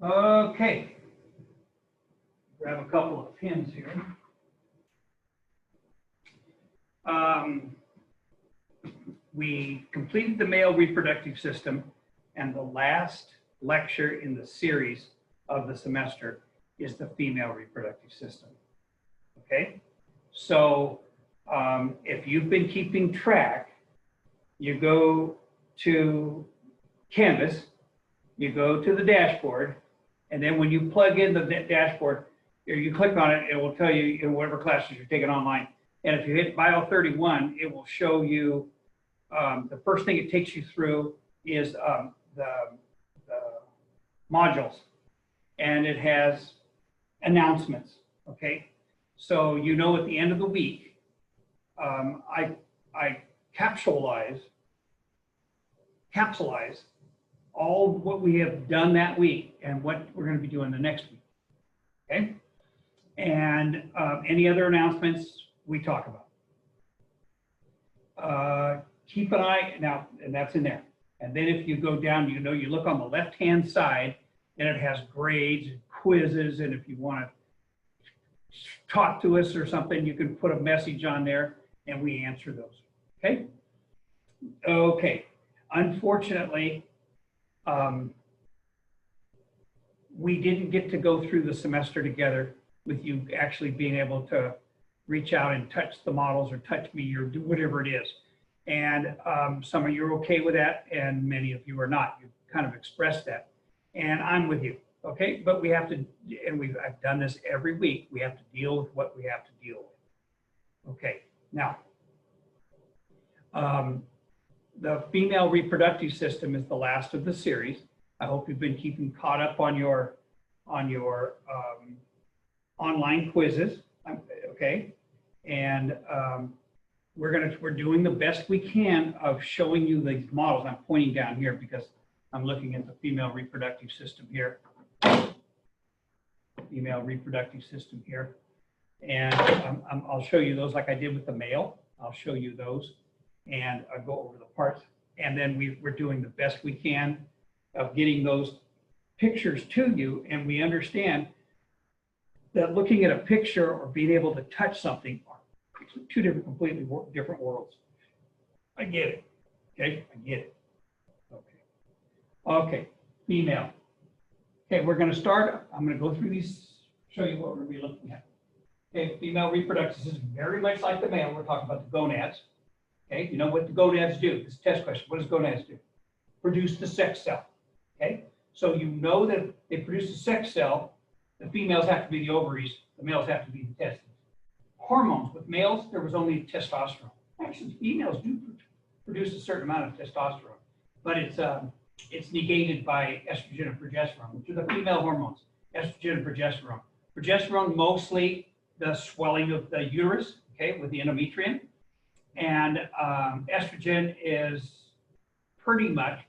Okay. Grab a couple of pins here. We completed the male reproductive system, and the last lecture in the series of the semester is the female reproductive system. Okay, so if you've been keeping track, you go to Canvas, you go to the dashboard, and then when you plug in the dashboard, or you click on it, it will tell you in whatever classes you're taking online. And if you hit Bio 31, it will show you, the first thing it takes you through is the modules, and it has announcements, okay? So you know at the end of the week, I capsulize all what we have done that week and what we're going to be doing the next week, okay? And any other announcements we talk about. Keep an eye now, and that's in there. And then if you go down, you look on the left-hand side, and it has grades and quizzes, and if you want to talk to us or something, you can put a message on there, and we answer those, okay? Okay, unfortunately, we didn't get to go through the semester together with you actually being able to reach out and touch the models or touch me or do whatever it is. And some of you are okay with that, and many of you are not. You kind of expressed that, and I'm with you, okay? But we have to, and I've done this every week. We have to deal with what we have to deal with. Okay, now, the female reproductive system is the last of the series. I hope you've been keeping caught up on your online quizzes, okay? And we're doing the best we can of showing you the models. I'm pointing down here because I'm looking at the female reproductive system here. Female reproductive system here. And I'll show you those like I did with the male. I'll show you those and I'll go over the parts. And then we're doing the best we can of getting those pictures to you. And we understand that looking at a picture or being able to touch something are two completely different worlds. I get it. Okay, I get it. Okay. Okay, female. Okay, we're going to start. I'm going to go through these, show you what we're going to be looking at. Okay, female reproductive system, very much like the male. We're talking about the gonads. Okay, you know what the gonads do? This is a test question. What does gonads do? Produce the sex cell. Okay, so you know that they produce the sex cell. The females have to be the ovaries. The males have to be the testes. Hormones, with males, there was only testosterone. Actually, females do produce a certain amount of testosterone, but it's negated by estrogen and progesterone, which are the female hormones, estrogen and progesterone. Progesterone, mostly the swelling of the uterus, okay, with the endometrium. And estrogen is pretty much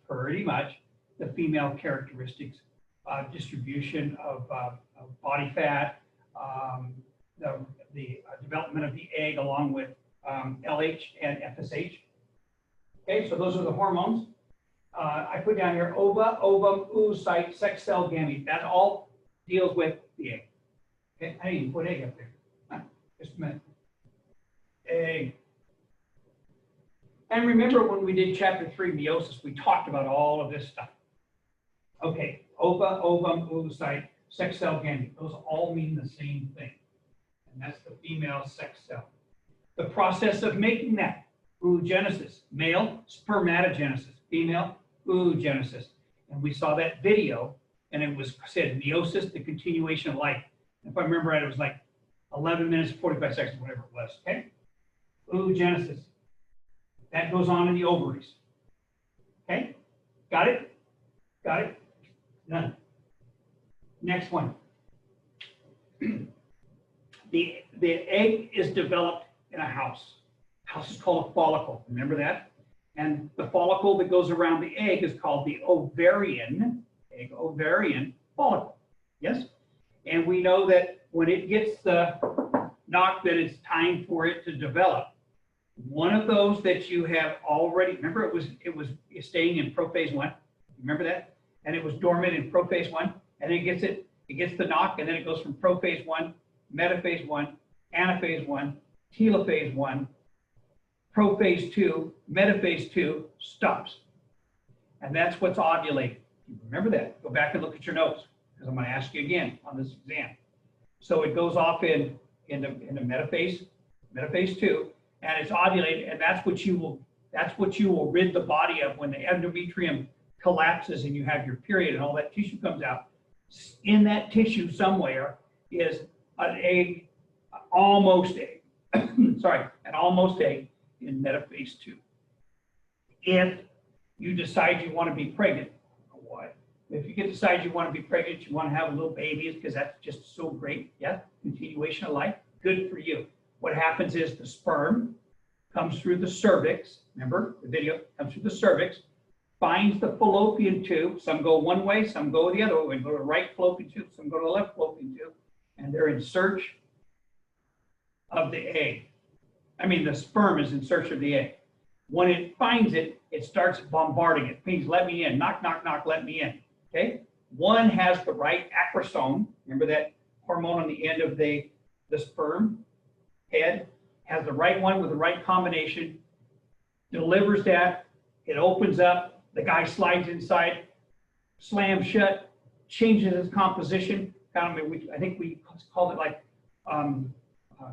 the female characteristics, distribution of body fat, the development of the egg along with LH and FSH. Okay, so those are the hormones. I put down here ova, ovum, oocyte, sex cell, gamete. That all deals with the egg. Okay, I didn't even put egg up there. Just a minute. Egg. And remember when we did chapter 3, meiosis, we talked about all of this stuff. Okay, ova, ovum, oocyte, sex cell, gamete. Those all mean the same thing. And that's the female sex cell. The process of making that, oogenesis, male spermatogenesis, female oogenesis. And we saw that video, and it was said meiosis, the continuation of life. If I remember right, it was like 11 minutes, 45 seconds, whatever it was, okay? Oogenesis. That goes on in the ovaries. Okay? Got it? Got it? Done. Next one. The egg is developed in a house. House is called a follicle. Remember that? And the follicle that goes around the egg is called the ovarian follicle. Yes? And we know that when it gets the knock that it's time for it to develop, one of those that you have already, remember it was staying in prophase 1. Remember that? And it was dormant in prophase 1. and then it gets the knock, and then it goes from prophase 1, metaphase 1, anaphase 1, telophase 1, prophase 2, metaphase 2, stops. And that's what's ovulating. Remember that. Go back and look at your notes, because I'm going to ask you again on this exam. So it goes off in the metaphase 2, and it's ovulated, and that's what you will rid the body of when the endometrium collapses and you have your period and all that tissue comes out. In that tissue somewhere is an egg, almost egg, sorry, an almost egg in metaphase 2. If you decide you want to be pregnant, what? If you decide you want to be pregnant, you want to have little babies because that's just so great, yeah, continuation of life, good for you. What happens is the sperm comes through the cervix, remember the video, comes through the cervix, finds the fallopian tube. Some go one way, some go the other way. Go to the right fallopian tube, some go to the left fallopian tube, and they're in search of the egg. I mean, the sperm is in search of the egg. When it finds it, it starts bombarding it. Please let me in. Knock, knock, knock, let me in. Okay? One has the right acrosome. Remember that hormone on the end of the sperm head? Has the right one with the right combination, delivers that, it opens up, the guy slides inside, slams shut, changes its composition. I think we called it like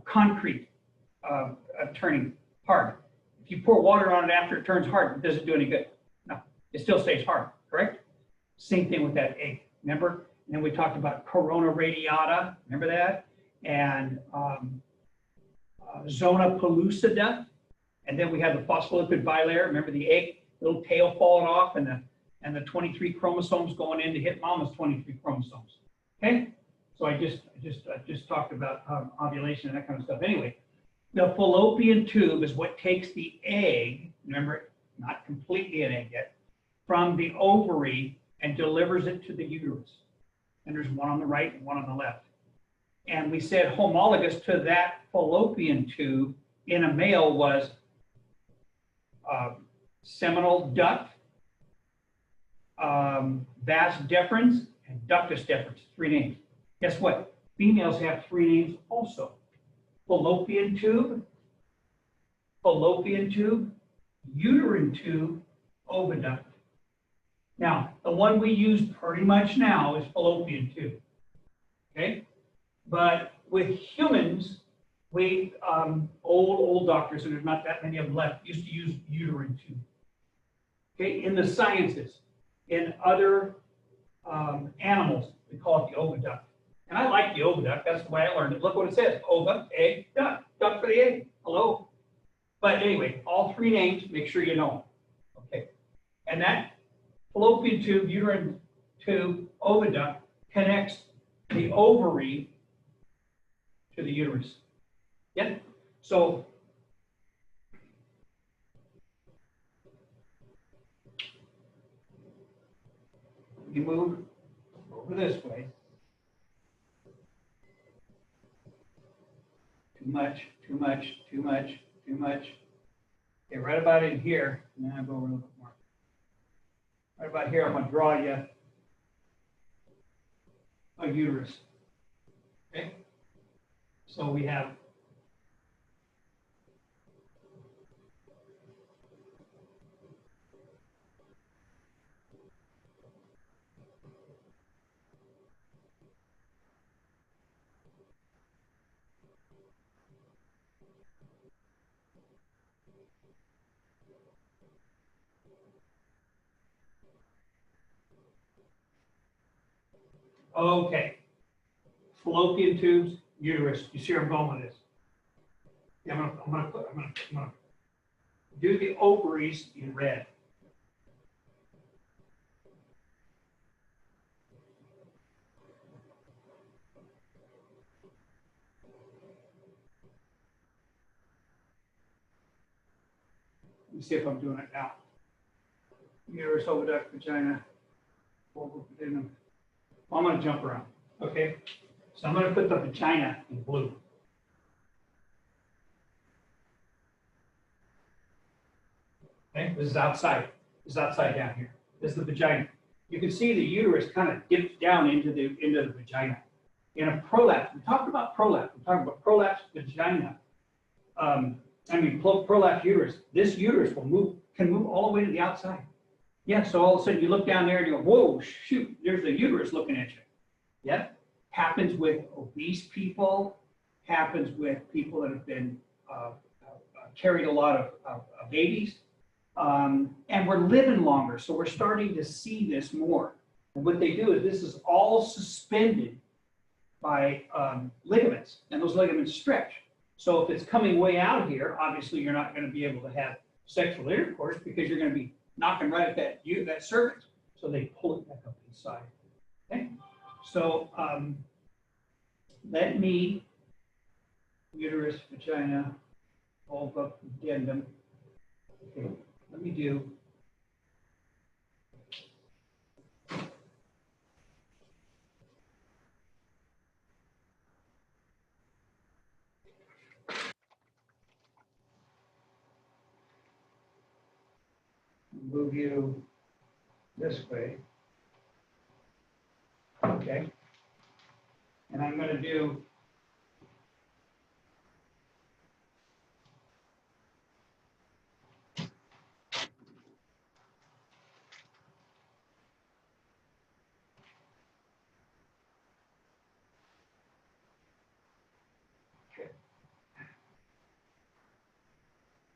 concrete turning hard. If you pour water on it after it turns hard, it doesn't do any good. No, it still stays hard, correct? Same thing with that egg, remember? And then we talked about corona radiata, remember that? And zona pellucida, and then we have the phospholipid bilayer. Remember the egg, little tail falling off, and the 23 chromosomes going in to hit mama's 23 chromosomes. Okay, so I just talked about ovulation and that kind of stuff. Anyway, the fallopian tube is what takes the egg. Remember, not completely an egg yet, from the ovary and delivers it to the uterus. And there's one on the right and one on the left. And we said homologous to that fallopian tube in a male was seminal duct, vas deferens, and ductus deferens, 3 names. Guess what? Females have 3 names also. Fallopian tube, uterine tube, oviduct. Now, the one we use pretty much now is fallopian tube, okay? But with humans, we, old doctors, and there's not that many of them left, used to use uterine tube. Okay, in the sciences, in other animals, we call it the oviduct. And I like the oviduct, that's the way I learned it. Look what it says, ova, egg, duct, duct for the egg, hello. But anyway, all 3 names, make sure you know them. Okay, and that fallopian tube, uterine tube, oviduct connects the ovary to the uterus. Yeah. So you move over this way. Too much, too much, too much, too much. Okay, right about in here. Now I'll go over a little bit more. Right about here, I'm going to draw you a uterus. Okay. So we have okay. Fallopian tubes, uterus. You see where I'm going with this? Yeah, I'm gonna do the ovaries in red. Let me see if I'm doing it now. Uterus, oviduct, vagina, Pudendum. I'm going to jump around. Okay, so I'm going to put the vagina in blue. Okay, this is outside. This is outside down here. This is the vagina. you can see the uterus kind of dips down into the vagina. In a prolapse, we talked about prolapse. We talked about prolapse vagina. Prolapse uterus. This uterus can move all the way to the outside. Yeah, so all of a sudden you look down there and you go, whoa, shoot, there's the uterus looking at you. Yeah, happens with obese people, happens with people that have been carried a lot of babies. And we're living longer, so we're starting to see this more. And what they do is this is all suspended by ligaments, and those ligaments stretch. So if it's coming way out here, obviously you're not going to be able to have sexual intercourse because you're going to be knocking right at that cervix. So they pull it back up inside. Okay, so let me uterus, vagina, vulva, pudendum. Okay, let me do. Move you this way. Okay. And I'm going to do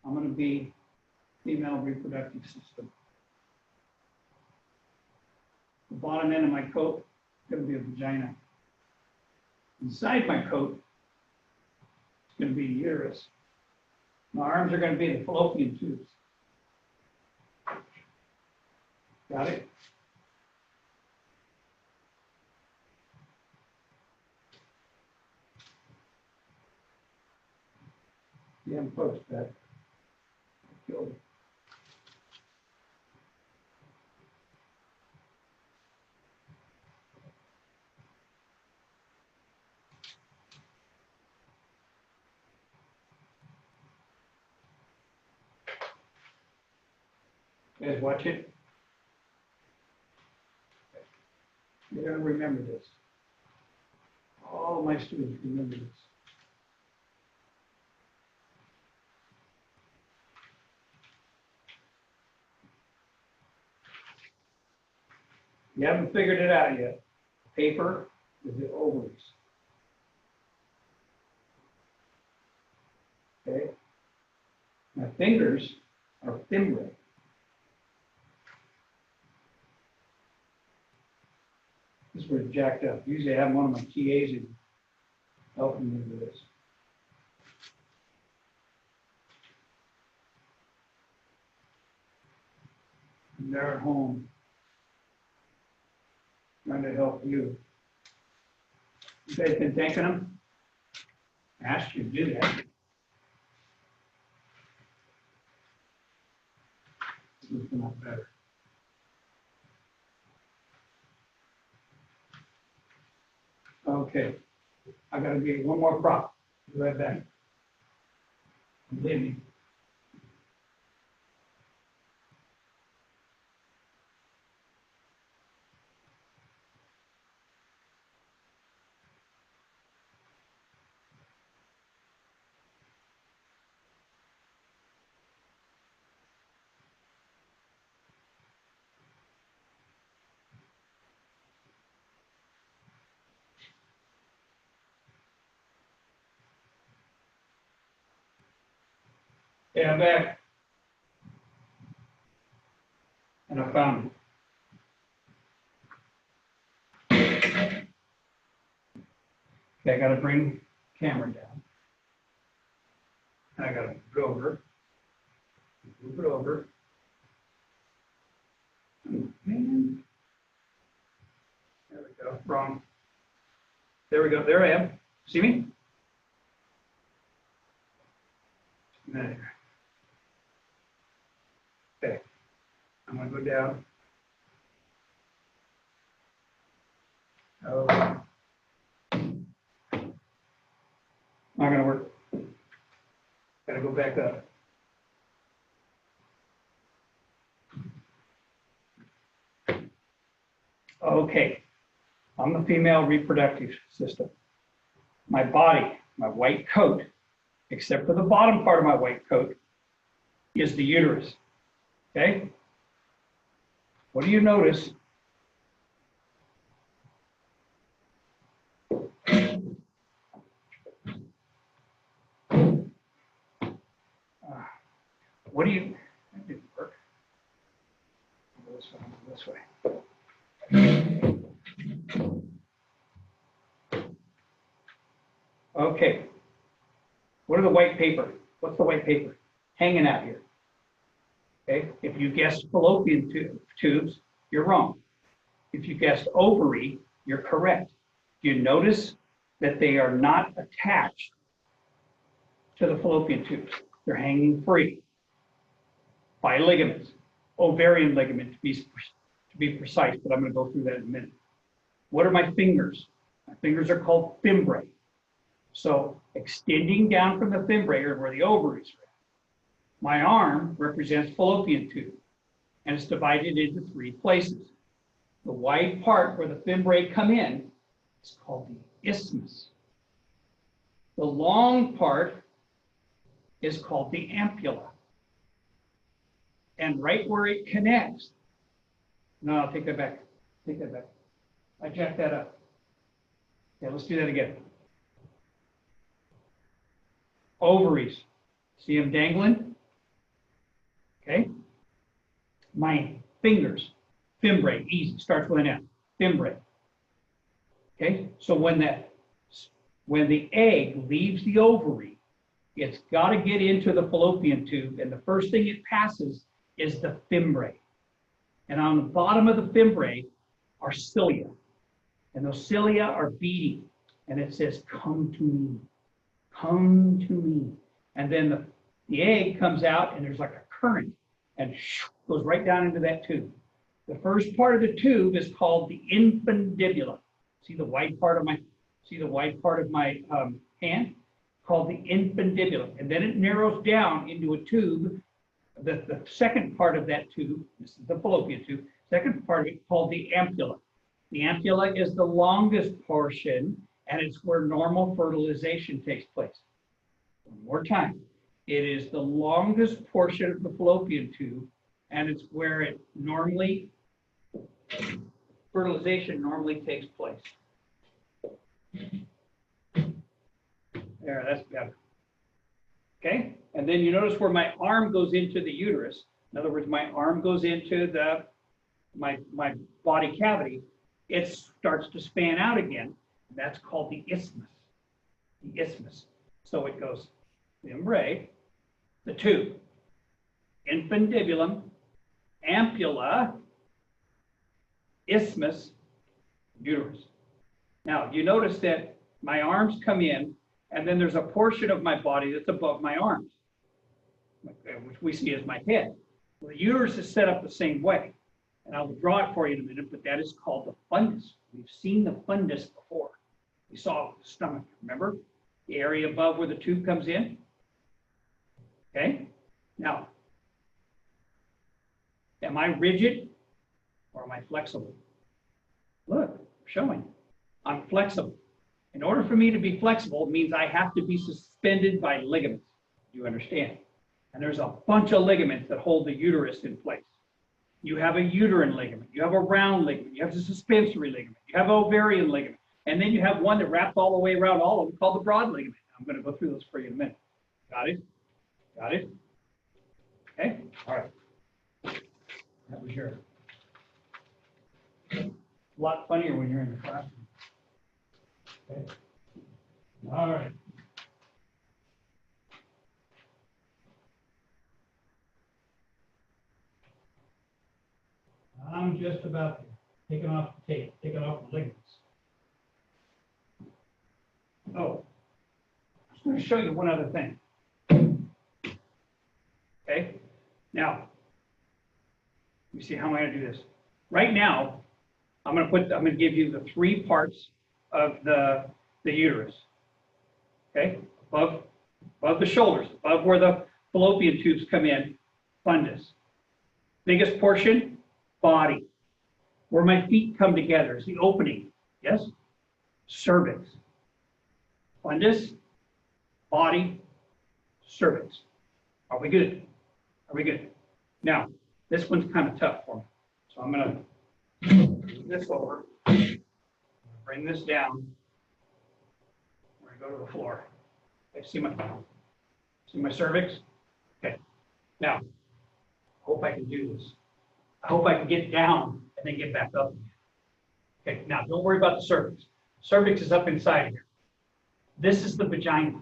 I'm going to be female reproductive system. The bottom end of my coat is going to be a vagina. Inside my coat is going to be the uterus. My arms are going to be the fallopian tubes. Got it? Yeah, I'm close to that. Killed it. You guys watch it? You're going to remember this. All my students remember this. You haven't figured it out yet. Paper is the ovaries. Okay? My fingers are fimbrae. This is where it's jacked up. Usually I have one of my TAs in helping me with this. And they're at home trying to help you. You guys been thanking them? I asked you to do that. It's not better. Okay, I gotta get one more prop. Be right back. Believe me. Okay, I'm back. And I found it. Okay, I gotta bring the camera down. And I gotta move it over. Move it over. Oh, man. There we go. Wrong. There we go. There I am. See me? There. Okay. I'm going to go down. Oh. Not going to work. Got to go back up. Okay, I'm the female reproductive system. My body, my white coat, except for the bottom part of my white coat, is the uterus. Okay? What do you notice? What do you, that didn't work. I'll go this way. Okay. What are the white paper? What's the white paper hanging out here? Okay. If you guessed fallopian tubes, you're wrong. If you guessed ovary, you're correct. Do you notice that they are not attached to the fallopian tubes? They're hanging free by ligaments, ovarian ligament to be precise, but I'm going to go through that in a minute. What are my fingers? My fingers are called fimbrae. So extending down from the fimbrae are where the ovaries are. My arm represents fallopian tube, and it's divided into 3 places. The wide part where the fimbrae come in is called the isthmus. The long part is called the ampulla. And right where it connects, no, I'll take that back. Take that back. I jacked that up. Yeah, let's do that again. Ovaries. See them dangling? Okay. My fingers. Fimbrae. Easy. Starts with an F. Fimbrae. Okay. So when the egg leaves the ovary, it's got to get into the fallopian tube, and the first thing it passes is the fimbrae. And on the bottom of the fimbrae are cilia. And those cilia are beating. And it says, come to me. Come to me. And then the egg comes out, and there's like a current, and goes right down into that tube. The first part of the tube is called the infundibulum. See the white part of my hand? Called the infundibulum. And then it narrows down into a tube. The second part of that tube, this is the fallopian tube, second part of it called the ampulla. The ampulla is the longest portion, and it's where normal fertilization takes place. One more time. It is the longest portion of the fallopian tube, and it's where it fertilization normally takes place. There, that's better. Okay, and then you notice where my arm goes into the uterus. In other words, my arm goes into my body cavity. It starts to span out again. That's called the isthmus. The isthmus. So it goes fimbrae, the tube, infundibulum, ampulla, isthmus, uterus. Now, you notice that my arms come in, and then there's a portion of my body that's above my arms, which we see as my head. Well, the uterus is set up the same way. And I'll draw it for you in a minute, but that is called the fundus. We've seen the fundus before. We saw the stomach, remember? The area above where the tube comes in. Okay? Now, am I rigid or am I flexible? Look, I'm showing. I'm flexible. In order for me to be flexible, it means I have to be suspended by ligaments. You understand? And there's a bunch of ligaments that hold the uterus in place. You have a uterine ligament. You have a round ligament. You have a suspensory ligament. You have an ovarian ligament. And then you have one that wraps all the way around all of them called the broad ligament. I'm going to go through those for you in a minute. Got it? Got it? Okay? All right. That was your... A lot funnier when you're in the classroom. Okay. All right. I'm just about taking off the tape, taking off the ligaments. Oh, I was going to show you one other thing. Okay. Now, let me see how I'm going to do this. Right now, I'm going to give you the 3 parts of the uterus. Okay, above the shoulders, above where the fallopian tubes come in, fundus. Biggest portion, body. Where my feet come together is the opening. Yes? Cervix. Fundus, body, cervix. Are we good? Are we good? Now, this one's kind of tough for me. So I'm going to move this over, bring this down. We're going to go to the floor. Okay, see my cervix? Okay. Now, I hope I can do this. I hope I can get down and then get back up again. Okay, now don't worry about the cervix. Cervix is up inside here. This is the vagina.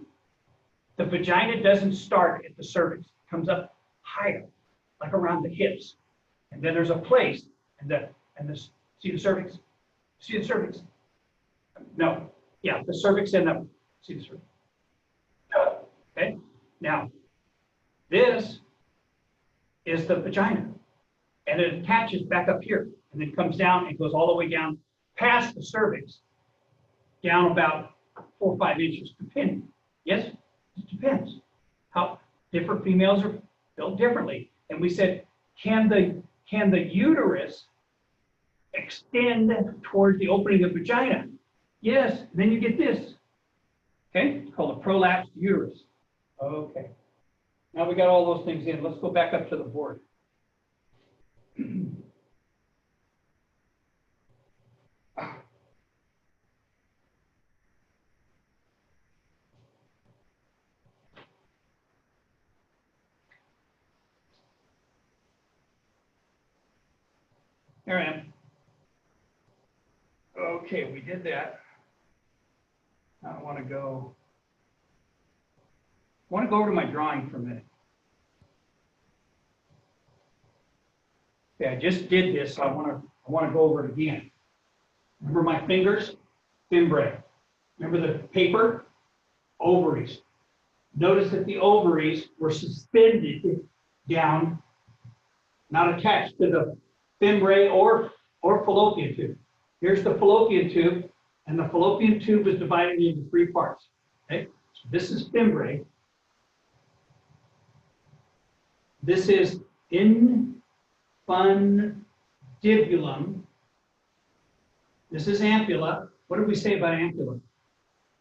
The vagina doesn't start at the cervix. It comes up higher, like around the hips. And then there's a place, see the cervix? See the cervix? No. Yeah, the cervix and the, see the cervix? Okay, now, this is the vagina. And it attaches back up here and then comes down and goes all the way down past the cervix, down about 4 or 5 inches, depending. Yes, it depends. How different females are built differently. And we said, can the uterus extend towards the opening of the vagina? Yes, and then you get this. Okay, it's called a prolapsed uterus. Okay, now we got all those things in. Let's go back up to the board. There I am. Okay, we did that. I want to go over to my drawing for a minute. Okay, I just did this, so I want to go over it again. Remember my fingers? Fimbrae. Remember the paper? Ovaries. Notice that the ovaries were suspended down, not attached to the fimbrae or fallopian tube. Here's the fallopian tube, and the fallopian tube is divided into 3 parts. Okay, so this is fimbrae. This is Infundibulum. This is ampulla. What did we say about ampulla?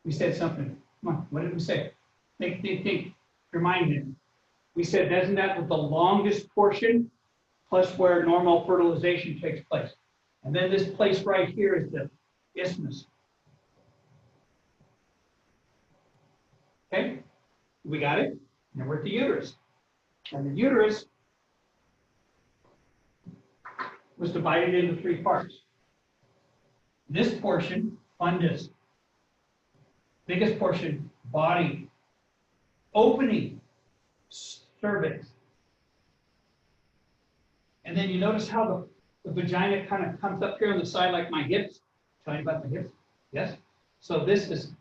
We said something. Come on, what did we say? Think. Remind me. We said, isn't that the longest portion plus where normal fertilization takes place? And then this place right here is the isthmus. Okay, we got it? Now we're at the uterus. And the uterus was divided into 3 parts. This portion, fundus. Biggest portion, body. Opening, cervix. And then you notice how the vagina kind of comes up here on the side like my hips. Tell you about my hips? Yes? So this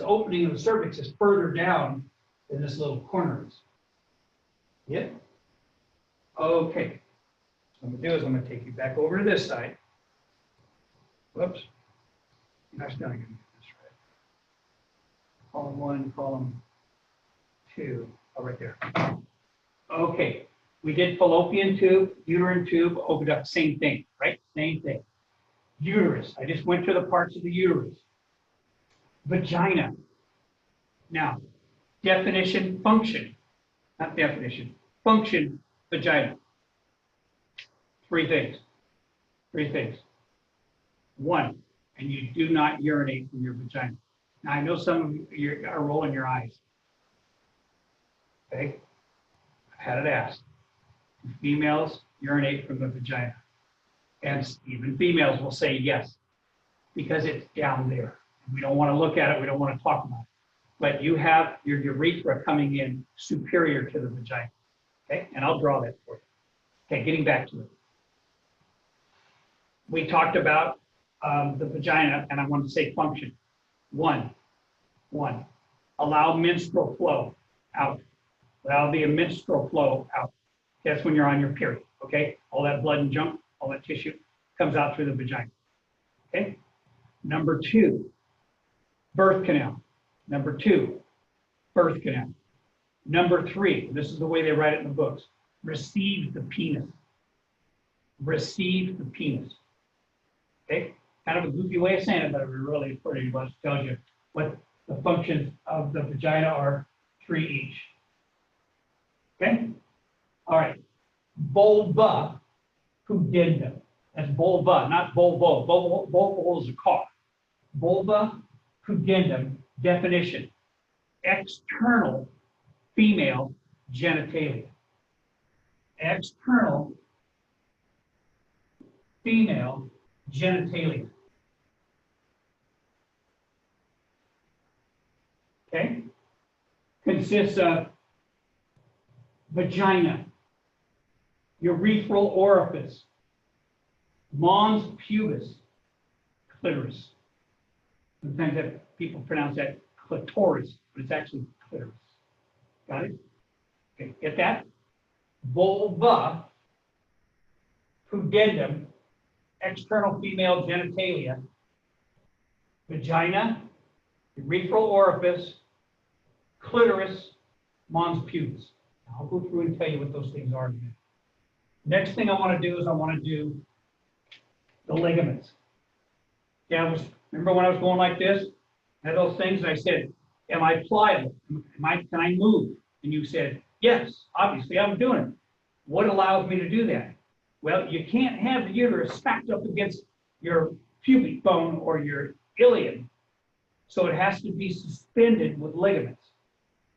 opening of the cervix is further down than this little corner is. Yep. Okay. So what I'm going to do is I'm going to take you back over to this side. Whoops. That's not going to get this right. Column 1, column 2. Oh, right there. Okay. We did fallopian tube, uterine tube, oviduct, same thing, right? Same thing. Uterus. I just went to the parts of the uterus. Vagina. Now, definition, function. Not definition. Function, vagina. 3 things. 3 things. 1, and you do not urinate from your vagina. Now, I know some of you are rolling your eyes. Okay? I've had it asked. Females urinate from the vagina. And even females will say yes, because it's down there. We don't want to look at it. We don't want to talk about it. But you have your urethra coming in superior to the vagina. Okay? And I'll draw that for you. Okay, getting back to it. We talked about the vagina, and I want to say function. 1, allow menstrual flow out. Allow the menstrual flow out. That's when you're on your period, okay? All that blood and junk, all that tissue comes out through the vagina, okay? Number 2, birth canal. Number 2, birth canal. Number 3, this is the way they write it in the books, receive the penis. Receive the penis. Okay, kind of a goofy way of saying it, but it really pretty much tells you what the functions of the vagina are, 3 each. Okay, all right. Vulva Pudendum. That's vulva, not volvo. Volvo is a car. Vulva Pudendum, definition: external female genitalia. External female genitalia. Okay? Consists of vagina, urethral orifice, Mons Pubis, clitoris. Sometimes that people pronounce that clitoris, but it's actually clitoris. Got it? Okay, get that? Vulva Pudendum, external female genitalia, vagina, urethral orifice, clitoris, Mons Pubis. I'll go through and tell you what those things are in a minute. Next thing I want to do is I want to do the ligaments. Yeah, remember when I was going like this? I had those things, and I said, am I pliable? Can I move? And you said, yes, obviously I'm doing it. What allows me to do that? Well, you can't have the uterus smacked up against your pubic bone or your ilium. So it has to be suspended with ligaments.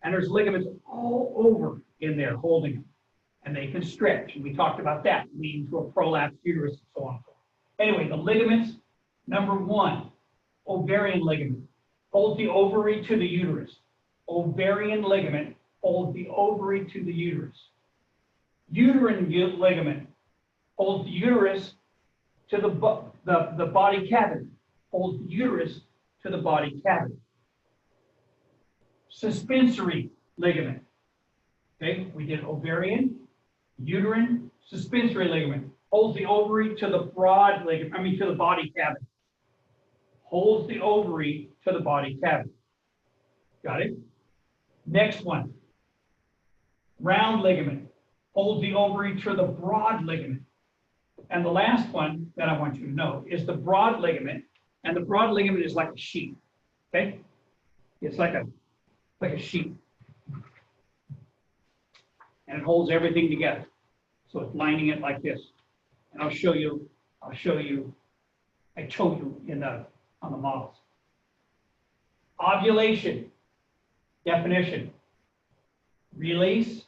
And there's ligaments all over in there holding them. And they can stretch. And we talked about that, leading to a prolapsed uterus and so on and so forth. Anyway, the ligaments, number 1, ovarian ligament, holds the ovary to the uterus. Ovarian ligament holds the ovary to the uterus. Uterine ligament holds the uterus to the body cavity. Holds the uterus to the body cavity. Suspensory ligament. Okay, we did ovarian, uterine, suspensory ligament. Holds the ovary to the broad ligament, to the body cavity. Holds the ovary to the body cavity. Got it? Next one. Round ligament. Holds the ovary to the broad ligament. And the last one that I want you to know is the broad ligament. And the broad ligament is like a sheet. Okay? It's like a sheet. And it holds everything together. So it's lining it like this. And I'll show you, I showed you on the models. Ovulation, definition, release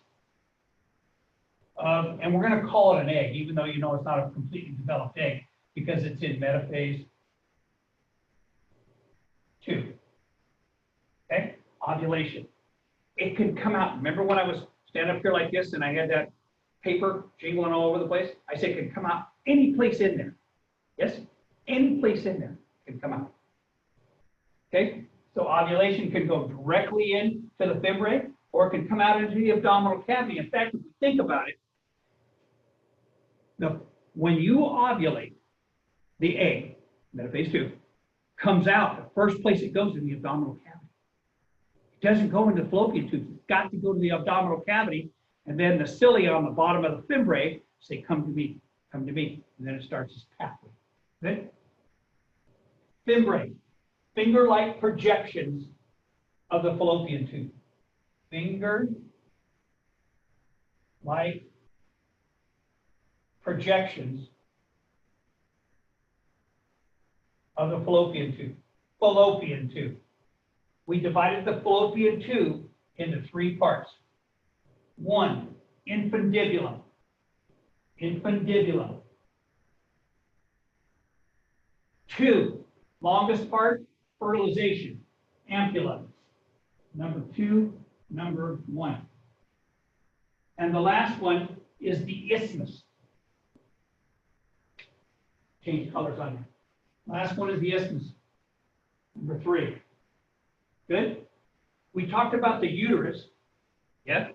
of, and we're going to call it an egg, even though you know it's not a completely developed egg, because it's in metaphase 2. Okay, ovulation. It can come out. Remember when I was standing up here like this and I had that paper jingling all over the place? I said it can come out any place in there. Yes? Any place in there can come out. Okay? So ovulation can go directly into the fimbrae, or it can come out into the abdominal cavity. In fact, if you think about it, when you ovulate, the egg, metaphase 2, comes out, the first place it goes in the abdominal cavity. It doesn't go into the fallopian tube. It's got to go to the abdominal cavity, and then the cilia on the bottom of the fimbrae say, come to me, come to me. And then it starts this pathway. Okay? Fimbrae, finger-like projections of the fallopian tube. Finger-like projections of the fallopian tube. Fallopian tube. We divided the fallopian tube into 3 parts. 1, infundibulum. Infundibulum. 2, longest part, fertilization, ampulla. Number 2, number 1. And the last one is the isthmus. Change colors on there. Last one is the isthmus. Number 3. Good? We talked about the uterus. Yeah?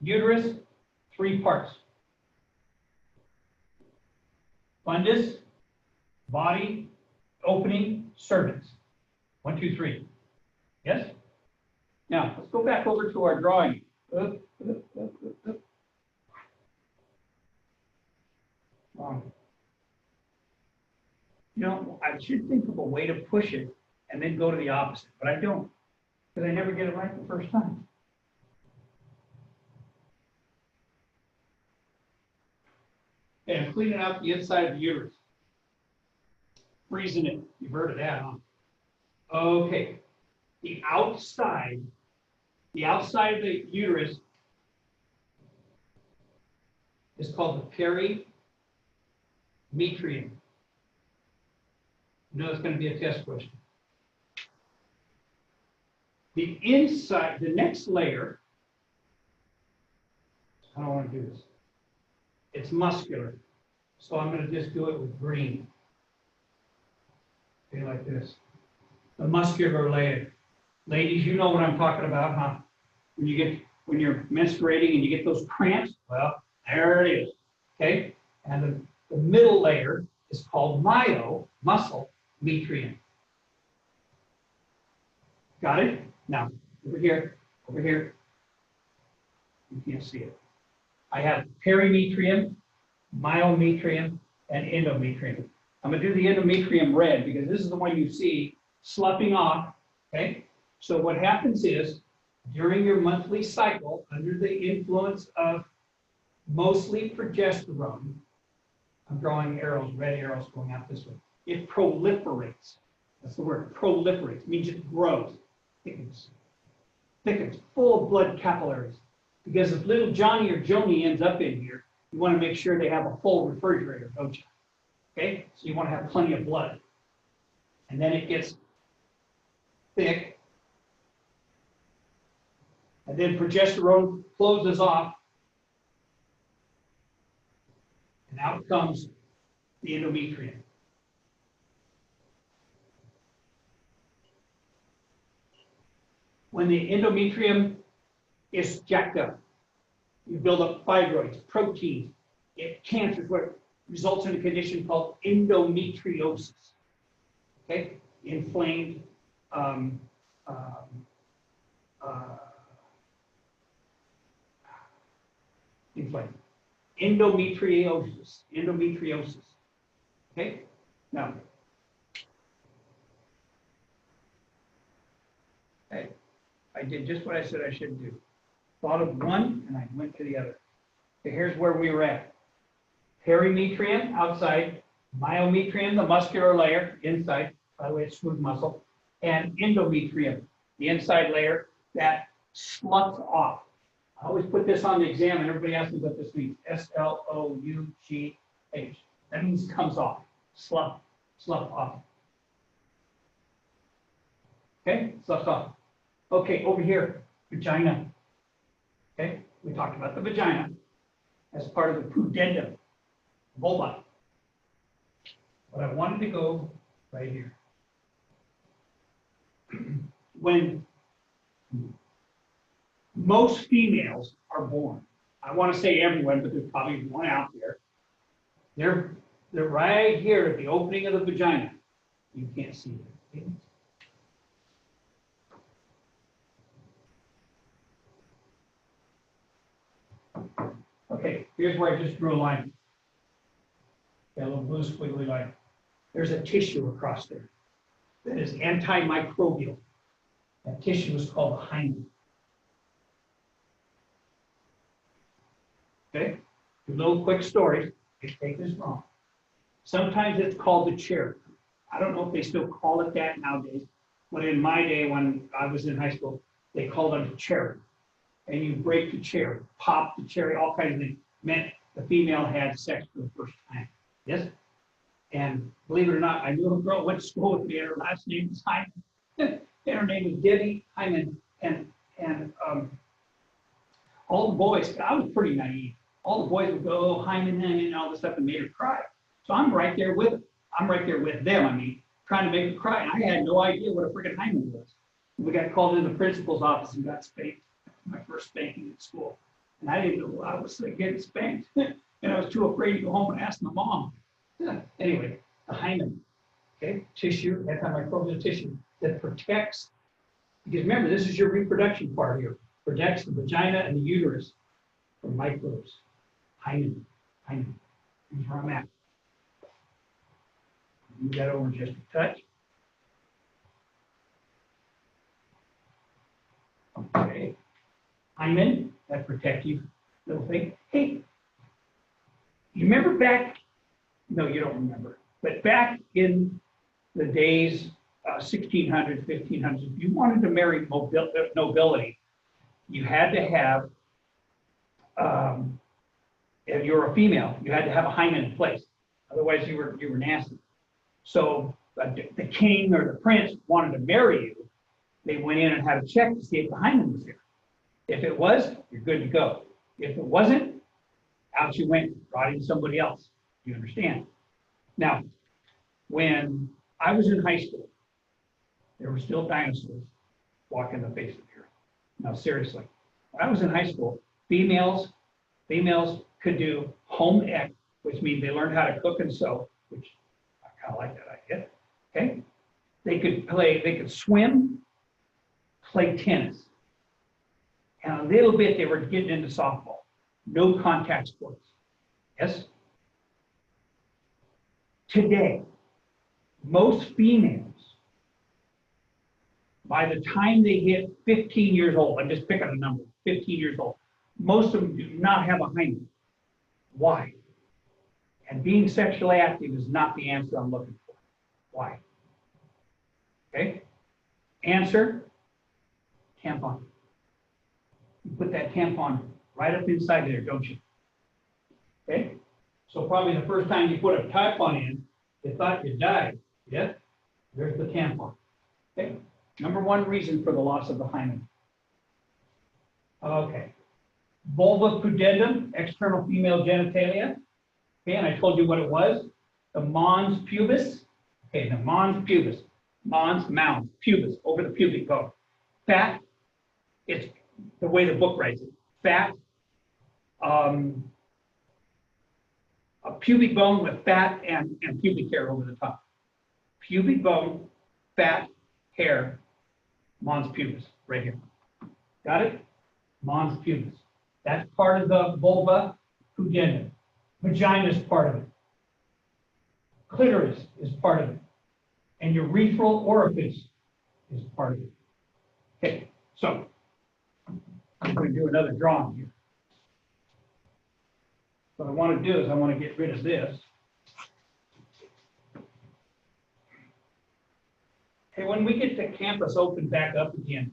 Uterus, 3 parts. Fundus, body, opening, cervix. 1, 2, 3. Yes? Now, let's go back over to our drawing. Wrong. You know, I should think of a way to push it and then go to the opposite, but I don't, because I never get it right the first time. Okay, I'm cleaning out the inside of the uterus. Freezing it. You've heard of that, huh? Okay. The outside of the uterus is called the perimetrium. You know it's going to be a test question. The inside, the next layer, I don't want to do this. It's muscular. So I'm going to just do it with green. Okay, like this. The muscular layer. Ladies, you know what I'm talking about, huh? When you're menstruating and you get those cramps, well, there it is. Okay? And the middle layer is called muscle metrium. Got it? Now, over here. You can't see it. I have perimetrium, myometrium, and endometrium. I'm going to do the endometrium red because this is the one you see sloughing off. Okay? So what happens is, during your monthly cycle, under the influence of mostly progesterone, I'm drawing arrows, red arrows going out this way. It proliferates. That's the word, proliferates. It means it grows, thickens, full of blood capillaries. Because if little Johnny or Joni ends up in here, you want to make sure they have a full refrigerator, don't you? Okay? So you want to have plenty of blood. And then it gets thick. And then progesterone closes off. And out comes the endometrium. When the endometrium is jacked up, you build up fibroids, proteins, cancers, where results in a condition called endometriosis. Okay, inflamed, inflamed, endometriosis. Okay, now, okay, I did just what I said I should do. Thought of one and I went to the other. Okay, here's where we were at. Perimetrium outside, myometrium, the muscular layer inside, by the way, it's smooth muscle, and endometrium, the inside layer that sloughs off. I always put this on the exam and everybody asks me what this means. S-L-O-U-G-H. That means comes off, slough off. Okay, sloughs off. Okay, over here, vagina. Okay, we talked about the vagina as part of the pudendum, vulva. But I wanted to go right here. When most females are born, I want to say everyone, but there's probably one out there. They're right here at the opening of the vagina. You can't see it. Okay, here's where I just drew a line. Got a little blue squiggly line. There's a tissue across there that is antimicrobial. That tissue is called hymen. Okay, a little quick story. Take this wrong. Sometimes it's called the cherry. I don't know if they still call it that nowadays, but in my day when I was in high school, they called it a cherry. And you break the cherry, pop the cherry, all kinds of things. Meant the female had sex for the first time. Yes? And believe it or not, I knew a girl went to school with me, and her last name was Hyman. And her name was Debbie Hyman. And all the boys, I was pretty naive. All the boys would go, oh, Hyman, and all this stuff, and made her cry. So I'm right there with them. I'm right there with them, trying to make her cry. And I had no idea what a freaking hymen was. We got called into the principal's office and got spanked. My first spanking at school. And I didn't know I was getting spanked. And I was too afraid to go home and ask my mom. Anyway, the hymen, okay, tissue, antimicrobial tissue that protects, because remember, this is your reproduction part here, protects the vagina and the uterus from microbes. Hymen. Here's where I'm at. Move that over just a touch. Okay. Hymen, that protective little thing. Hey, you remember back? No, you don't remember. But back in the days, 1600s, 1500s, if you wanted to marry nobility, you had to have, if you were a female, you had to have a hymen in place. Otherwise, you were nasty. So the king or the prince wanted to marry you. They went in and had a check to see if the hymen was there. If it was, you're good to go. If it wasn't, out you went, brought in somebody else. You understand? Now, when I was in high school, there were still dinosaurs walking the face of the earth. Now, seriously, when I was in high school, females could do home ec, which means they learned how to cook and sew, which I kind of like that idea. Okay, they could swim, play tennis, and a little bit they were getting into softball. No contact sports. Yes. Today, most females, by the time they hit 15 years old, I'm just picking a number, 15 years old, most of them do not have a hymen. Why? And being sexually active is not the answer I'm looking for. Why? Okay? Answer, tampon. You put that tampon right up inside there, don't you? Okay? So probably the first time you put a tampon in, you thought you died. Yeah? There's the tampon. Okay? Number one reason for the loss of the hymen. Okay. Vulva pudendum, external female genitalia. Okay, and I told you what it was. The Mons Pubis. Okay, the Mons Pubis. Mons, mound, pubis, over the pubic bone. Fat, it's the way the book writes it. Fat, a pubic bone with fat and pubic hair over the top. Pubic bone, fat, hair, Mons Pubis, right here. Got it? Mons Pubis. That's part of the vulva pudendum. Vagina is part of it. Clitoris is part of it. And urethral orifice is part of it. Okay, so I'm going to do another drawing here. What I want to do is I want to get rid of this. Hey, when we get the campus open back up again,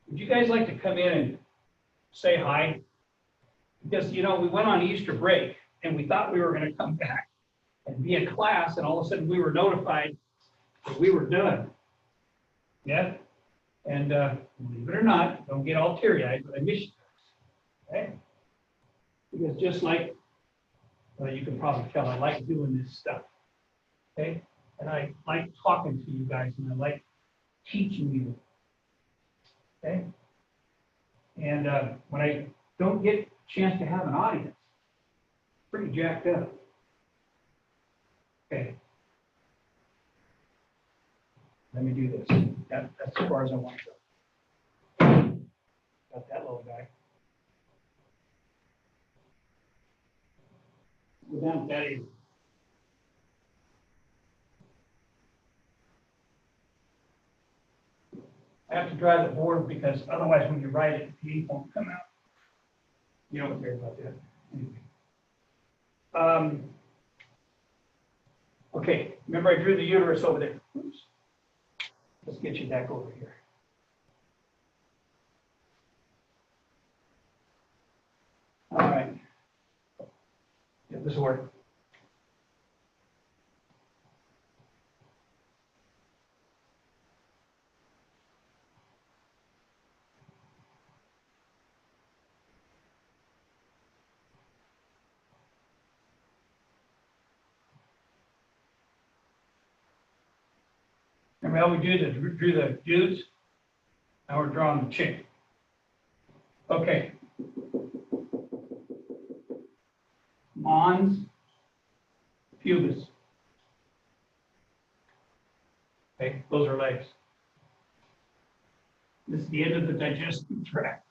would you guys like to come in and say hi? Because, you know, we went on Easter break and we thought we were going to come back and be in class, and all of a sudden we were notified that we were done. Yeah? And believe it or not, don't get all teary-eyed, but I miss you guys. Okay? Because just like, well, you can probably tell, I like doing this stuff. Okay? And I like talking to you guys, and I like teaching you. Okay? And when I don't get a chance to have an audience, pretty jacked up. Okay. Let me do this. That's as far as I want to go. Got that little guy. Go down to that easy. I have to drive the board because otherwise when you write it, the ink won't come out. You don't care about that. Anyway. Okay, remember I drew the uterus over there. Oops. Let's get you back over here. All right. Yeah, this will work. Remember how we drew the dudes? Now we're drawing the chick. Okay. Mons Pubis. Okay, those are legs. This is the end of the digestive tract.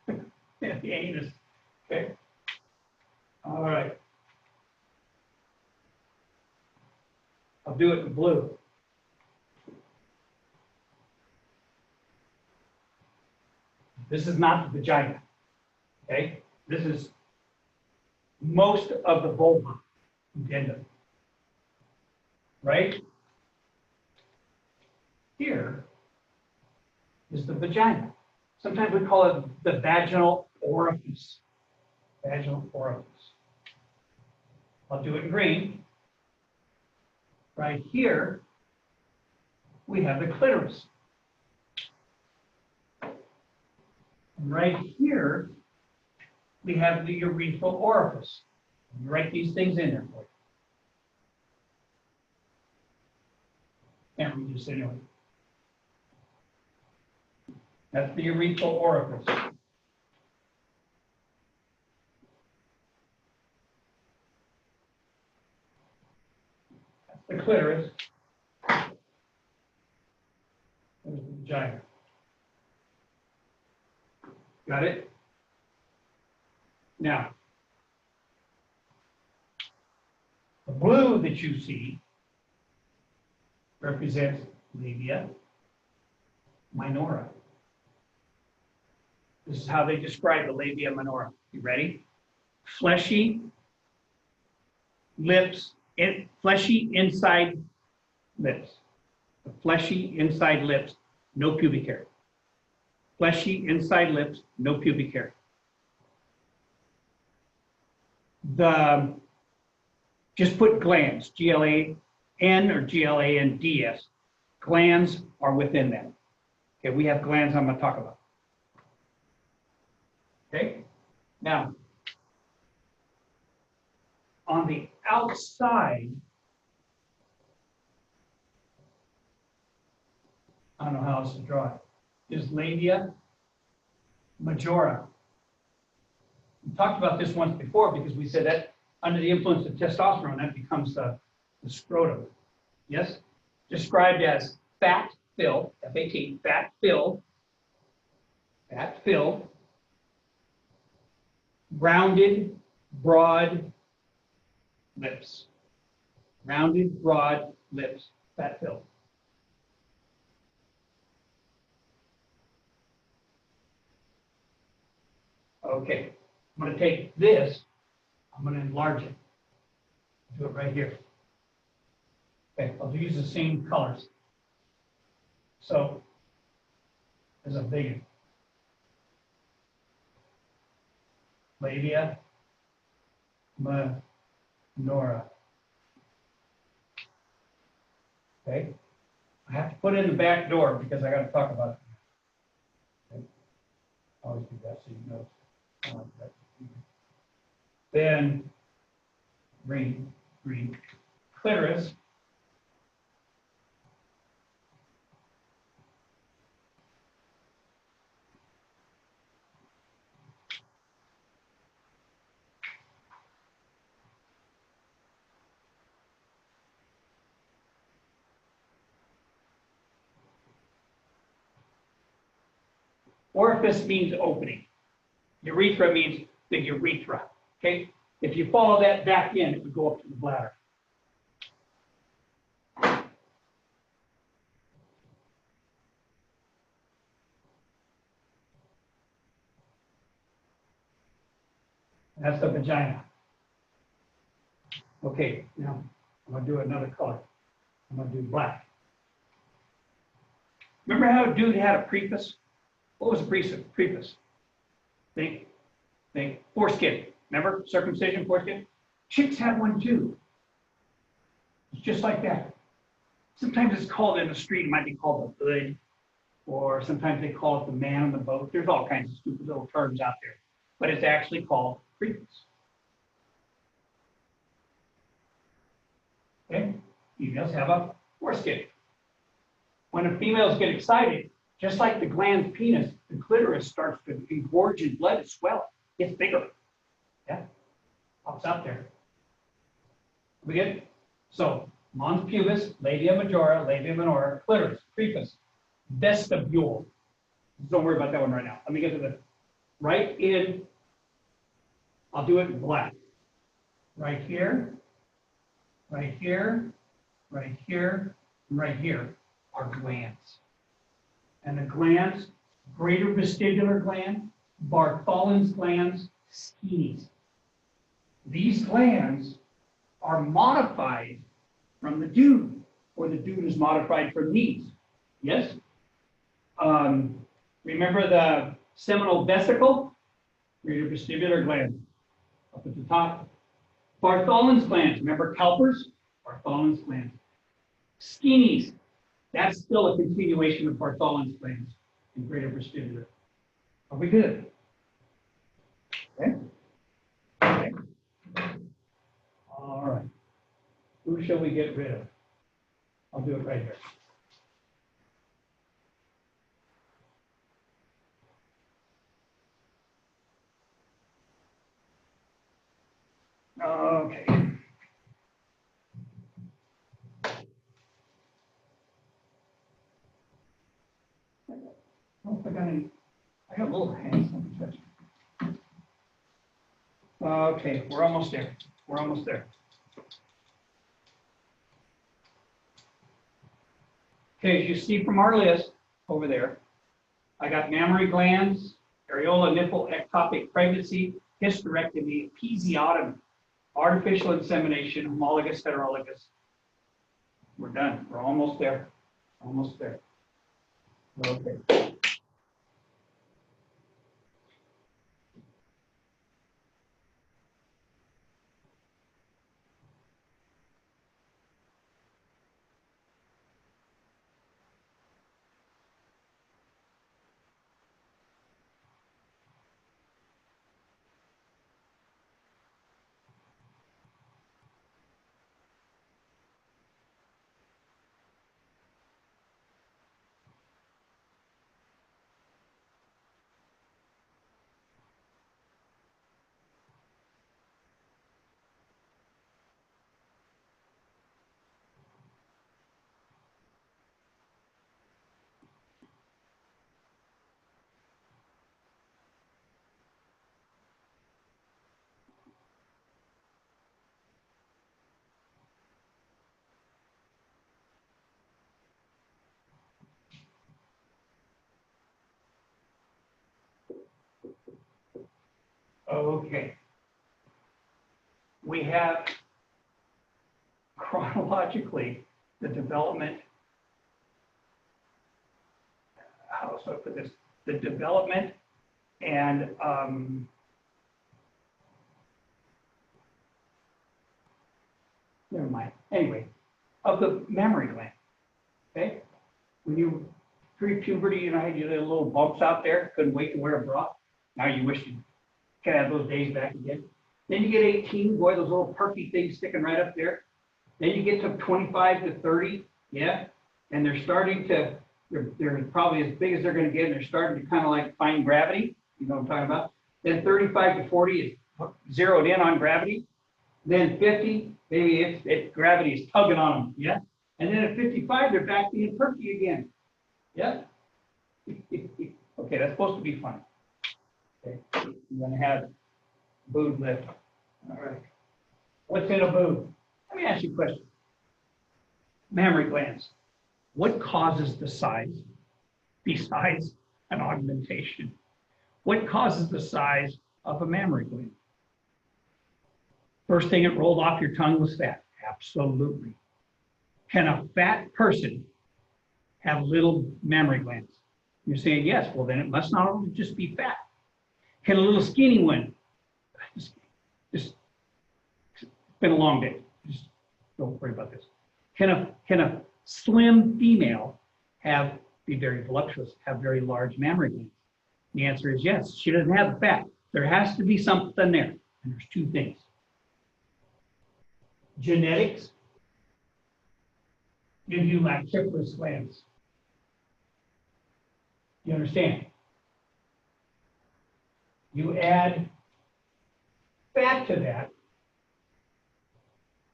The anus. Okay. All right. I'll do it in blue. This is not the vagina, okay? This is most of the vulva pudendum, right? Here is the vagina. Sometimes we call it the vaginal orifice. Vaginal orifice. I'll do it in green. Right here, we have the clitoris. And right here, we have the urethral orifice. Write these things in there for you. Can't read this anyway. That's the urethral orifice. That's the clitoris. There's the vagina. Got it? Now, the blue that you see represents labia minora. This is how they describe the labia minora. You ready? Fleshy lips, fleshy inside lips. The fleshy inside lips, no pubic hair. Fleshy inside lips, no pubic hair. Just put glands, G-L-A-N or G-L-A-N-D-S. Glands are within that. Okay, we have glands I'm going to talk about. Okay, now, on the outside, I don't know how else to draw it, is labia majora. We talked about this once before because we said that under the influence of testosterone, that becomes the scrotum. Yes? Described as fat filled, F-A-T, fat filled, rounded, broad lips. Rounded, broad lips, fat filled. Okay, I'm going to take this, I'm going to enlarge it. Do it right here. Okay, I'll use the same colors. So, there's a big labia minora. Okay, I have to put it in the back door because I got to talk about it. Okay. Always do that so you know. Then green, clitoris. Orifice means opening. Urethra means the urethra. Okay? If you follow that back in, it would go up to the bladder. That's the vagina. Okay, now I'm going to do another color. I'm going to do black. Remember how a dude had a prepuce? What was a prepuce? Think. Foreskin. Remember circumcision, foreskin? Chicks have one too. It's just like that. Sometimes it's called in the street, it might be called the hood, or sometimes they call it the man on the boat. There's all kinds of stupid little terms out there, but it's actually called prepuce. Okay? Females have a foreskin. When the females get excited, just like the gland's penis, the clitoris starts to engorge in blood as well. Gets bigger. Yeah? Pops out there. We good? So, Mons Pubis, Labia Majora, Labia Minora, clitoris, prepuce, vestibule. Don't worry about that one right now. Let me get to the right in. I'll do it in black. Right here, right here, and right here are glands. And the glands, greater vestibular gland, Bartholin's glands, Skenes. These glands are modified from the dude, or the dude is modified from these. Yes? Remember the seminal vesicle? Greater vestibular gland up at the top. Bartholin's glands, remember Cowper's? Bartholin's glands. Skenes, that's still a continuation of Bartholin's glands in greater vestibular. Are we good? Okay. Okay. All right. Who shall we get rid of? I'll do it right here. Okay. Oh, I got little hands. Let me touch. Okay, we're almost there. We're almost there. Okay, as you see from our list over there, I got mammary glands, areola, nipple, ectopic pregnancy, hysterectomy, episiotomy, artificial insemination, homologous, heterologous. We're done. We're almost there. Almost there. Okay. Okay. We have chronologically the development. How should I put this? The development and never mind. Anyway, of the mammary gland. Okay, when you pre-puberty, you know, had your little bumps out there, couldn't wait to wear a bra. Now you wish you could have those days back again. Then you get 18, boy, those little perky things sticking right up there. Then you get to 25 to 30, yeah, and they're starting to, they're probably as big as they're going to get, and they're starting to kind of like find gravity. You know what I'm talking about? Then 35 to 40 is zeroed in on gravity. Then 50, maybe gravity is tugging on them, yeah. And then at 55, they're back being perky again, yeah. Okay, that's supposed to be fun. Okay, you're going to have boob lift. All right. What's in a boob? Let me ask you a question. Mammary glands. What causes the size besides an augmentation? What causes the size of a mammary gland? First thing that rolled off your tongue was fat. Absolutely. Can a fat person have little mammary glands? You're saying yes. Well, then it must not only just be fat. Can a little skinny one? Just it's been a long day. Just don't worry about this. Can a slim female be very voluptuous, have very large mammary glands? The answer is yes. She doesn't have the fat. There has to be something there. And there's two things. Genetics give you lactiferous glands. You understand? You add fat to that,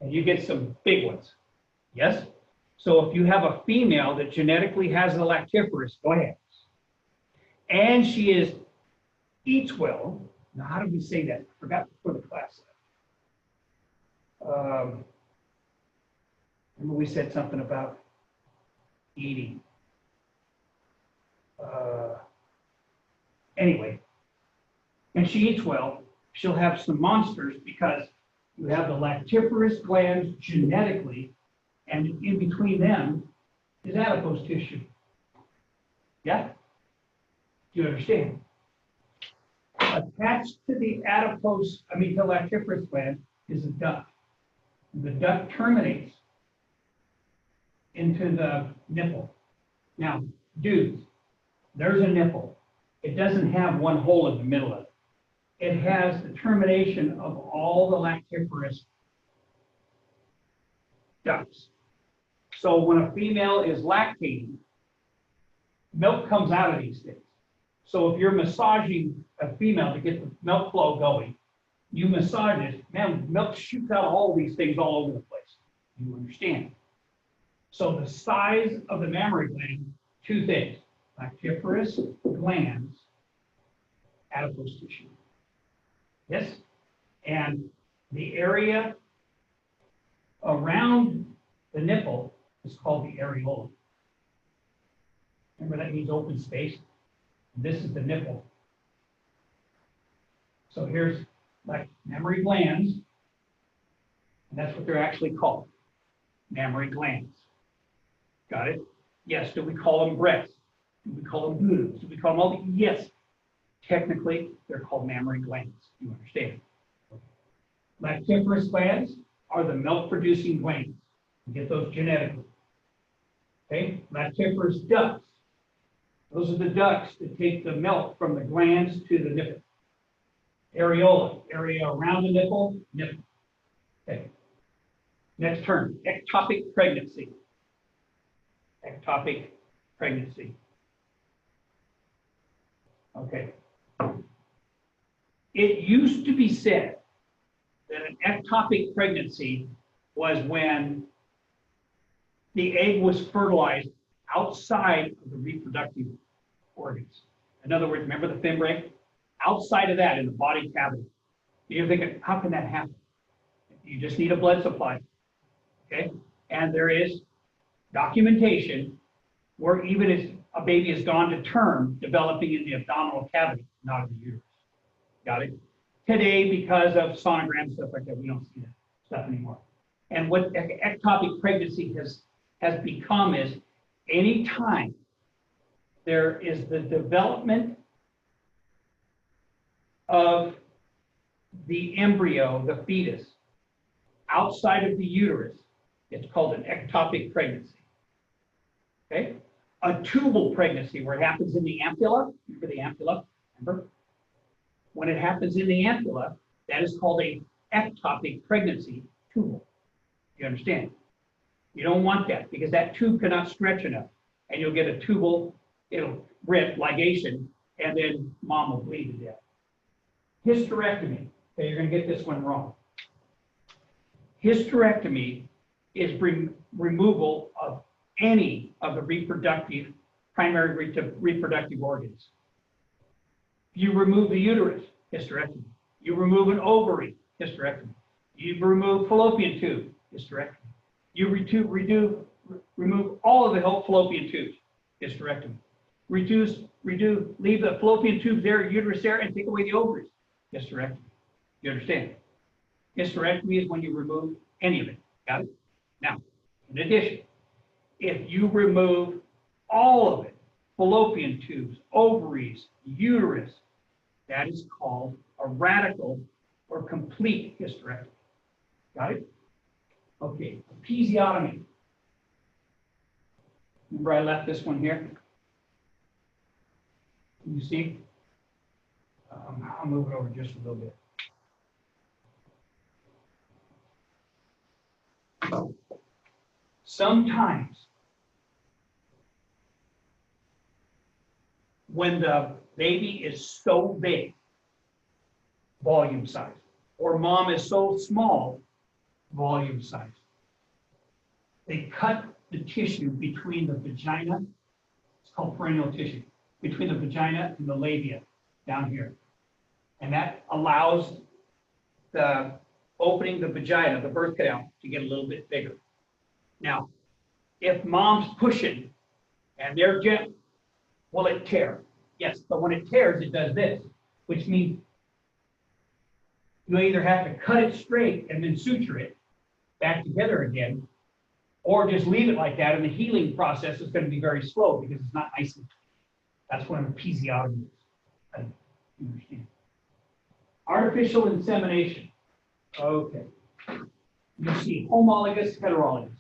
and you get some big ones. Yes? So if you have a female that genetically has a lactiferous glands, and she eats well, now how do we say that? I forgot to put a class. Remember we said something about eating. Anyway, and she eats well. She'll have some monsters because you have the lactiferous glands genetically, and in between them is adipose tissue. Yeah? Do you understand? Attached to the the lactiferous gland is a duct. The duct terminates into the nipple. Now, dudes, there's a nipple. It doesn't have one hole in the middle of it. It has the termination of all the lactiferous ducts. So when a female is lactating, milk comes out of these things. So if you're massaging a female to get the milk flow going, you massage it, man, milk shoots out of all these things all over the place. You understand? So the size of the mammary gland, two things: lactiferous glands, adipose tissue. Yes? And the area around the nipple is called the areola. Remember, that means open space. This is the nipple. So here's like mammary glands, and that's what they're actually called, mammary glands. Got it? Yes. Do we call them breasts? Do we call them uterus? Do we call them all? Yes. Technically, they're called mammary glands. You understand? Lactiferous glands are the milk-producing glands. You get those genetically. Okay? Lactiferous ducts. Those are the ducts that take the milk from the glands to the nipple. Areola, area around the nipple, nipple. Okay. Next term, ectopic pregnancy. Ectopic pregnancy. Okay. It used to be said that an ectopic pregnancy was when the egg was fertilized outside of the reproductive organs. In other words, remember the fimbrae? Outside of that, in the body cavity. You're thinking, how can that happen? You just need a blood supply. Okay? And there is documentation where even as a baby has gone to term, developing in the abdominal cavity, not in the uterus. Got it? Today, because of sonograms and stuff like that, we don't see that stuff anymore. And what ectopic pregnancy has become is any time there is the development of the embryo, the fetus, outside of the uterus, it's called an ectopic pregnancy. Okay? A tubal pregnancy, where it happens in the ampulla, remember the ampulla? Remember? When it happens in the ampulla, that is called a ectopic pregnancy, tubal. You understand? You don't want that because that tube cannot stretch enough, and you'll get a tubal, it'll rip, ligation, and then mom will bleed to death. Hysterectomy. Okay, you're going to get this one wrong. Hysterectomy is removal of any of the primary reproductive organs. You remove the uterus, hysterectomy. You remove an ovary, hysterectomy. You remove fallopian tube, hysterectomy. You remove all of the fallopian tubes, hysterectomy. Leave the fallopian tube there, uterus there, and take away the ovaries, hysterectomy. You understand? Hysterectomy is when you remove any of it. Got it? Now, in addition, if you remove all of it, fallopian tubes, ovaries, uterus, that is called a radical or complete hysterectomy. Got it? Okay, episiotomy. Remember I left this one here? Can you see? I'll move it over just a little bit. Sometimes when the baby is so big, volume size, or mom is so small, volume size, they cut the tissue between the vagina, it's called perineal tissue, between the vagina and the labia down here. And that allows the opening the vagina, the birth canal, to get a little bit bigger. Now, if mom's pushing and they're gentle, will it tear? Yes, but when it tears, it does this, which means you either have to cut it straight and then suture it back together again, or just leave it like that, and the healing process is going to be very slow because it's not nice and that's what an episiotomy is. I understand. Artificial insemination. Okay. You see homologous, heterologous.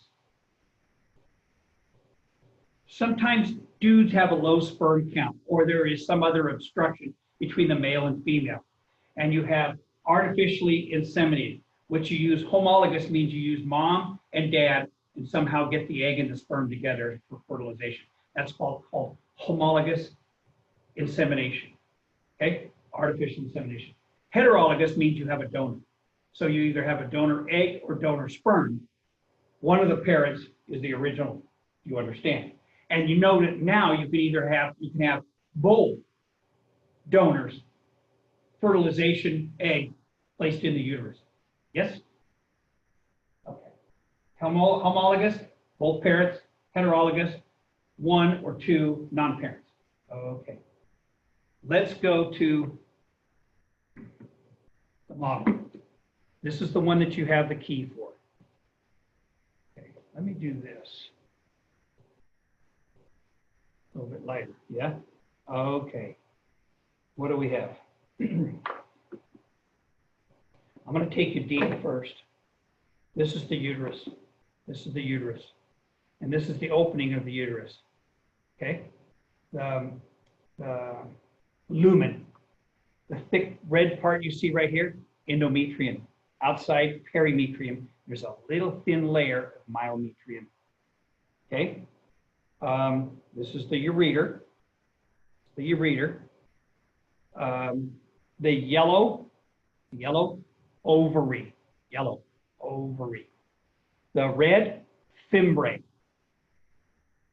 Sometimes dudes have a low sperm count, or there is some other obstruction between the male and female, and you have artificially inseminated, which you use. Homologous means you use mom and dad and somehow get the egg and the sperm together for fertilization. That's called homologous insemination. Okay, artificial insemination. Heterologous means you have a donor. So you either have a donor egg or donor sperm. One of the parents is the original. You understand? And you know that now you can have both donors, fertilization egg placed in the uterus. Yes? Okay. Homologous, both parents. Heterologous, one or two non-parents. Okay. Let's go to the model. This is the one that you have the key for. Okay, let me do this. A little bit lighter, yeah? Okay. What do we have? I'm going to take you deep first. This is the uterus. This is the uterus. And this is the opening of the uterus. Okay? The lumen. The thick red part you see right here, endometrium. Outside perimetrium, there's a little thin layer of myometrium. Okay? This is the ureter. The ureter. The yellow ovary. Yellow ovary. The red, fimbrae.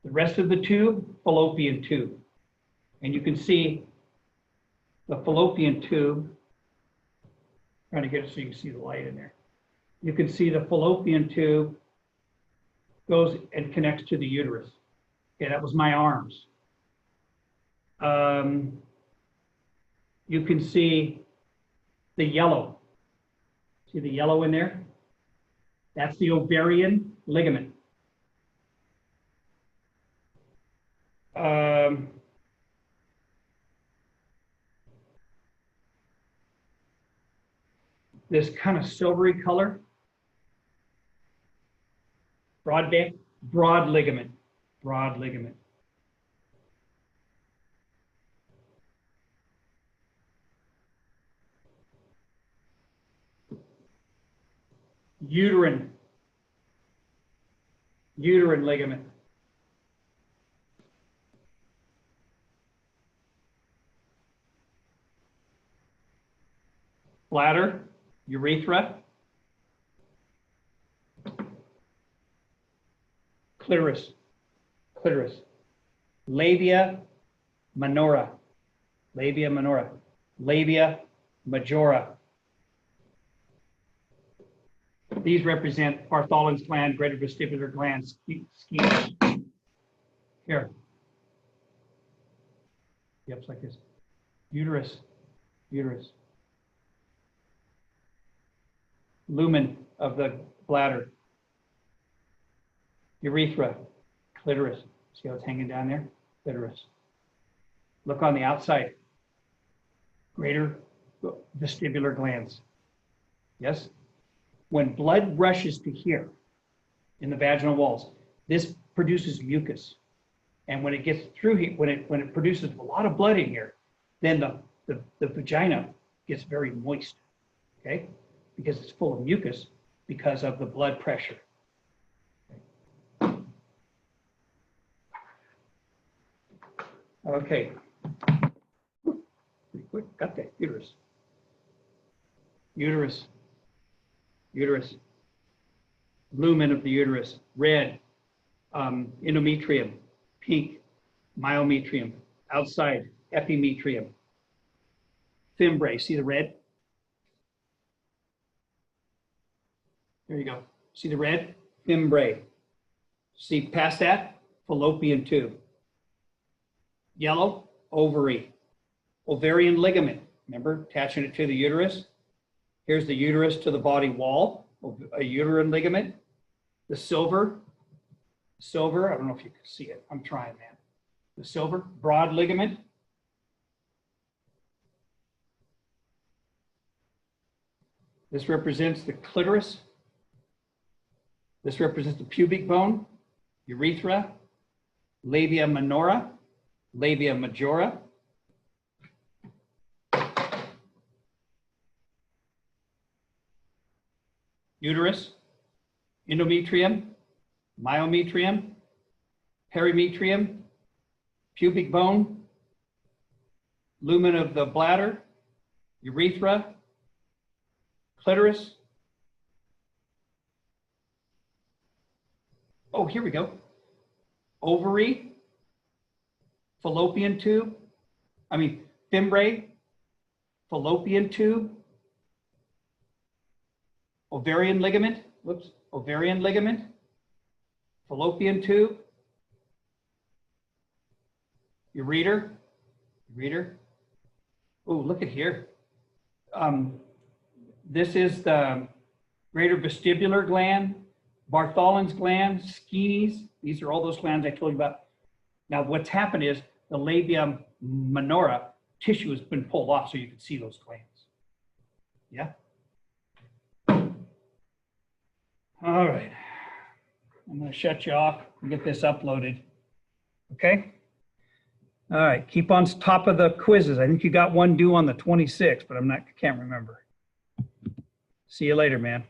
The rest of the tube, fallopian tube. And you can see the fallopian tube. Trying to get it so you can see the light in there. You can see the fallopian tube goes and connects to the uterus. Okay, that was my arms. You can see the yellow. See the yellow in there? That's the ovarian ligament. This kind of silvery color, broad ligament, broad ligament. Uterine ligament. Bladder, urethra, clitoris, labia minora, labia majora. These represent Bartholin's gland, greater vestibular glands, here. Yep, it's like this. Uterus. Lumen of the bladder. Urethra, clitoris. See how it's hanging down there? Clitoris. Look on the outside. Greater vestibular glands. Yes? When blood rushes to here in the vaginal walls, this produces mucus. And when it gets through here, when it produces a lot of blood in here, then the vagina gets very moist. Okay? Because it's full of mucus because of the blood pressure. Okay. Pretty quick, got that. Uterus. Lumen of the uterus, red, endometrium, pink, myometrium, outside, epimetrium, fimbrae, see the red? There you go. See the red? Fimbrae. See past that, fallopian tube. Yellow, ovary. Ovarian ligament, remember, attaching it to the uterus. Here's the uterus to the body wall, a uterine ligament. The silver, I don't know if you can see it. I'm trying, man. The silver, broad ligament. This represents the clitoris. This represents the pubic bone, urethra, labia minora, labia majora. Uterus, endometrium, myometrium, perimetrium, pubic bone, lumen of the bladder, urethra, clitoris. Oh, here we go. Ovary, fallopian tube, Fimbrae, fallopian tube, ovarian ligament, ovarian ligament, fallopian tube, ureter. Oh, look at here. This is the greater vestibular gland, Bartholin's gland, Skenes. These are all those glands I told you about. Now, what's happened is the labia minora tissue has been pulled off so you can see those glands. Yeah? All right. I'm going to shut you off and get this uploaded. Okay? All right. Keep on top of the quizzes. I think you got one due on the 26th, but can't remember. See you later, man.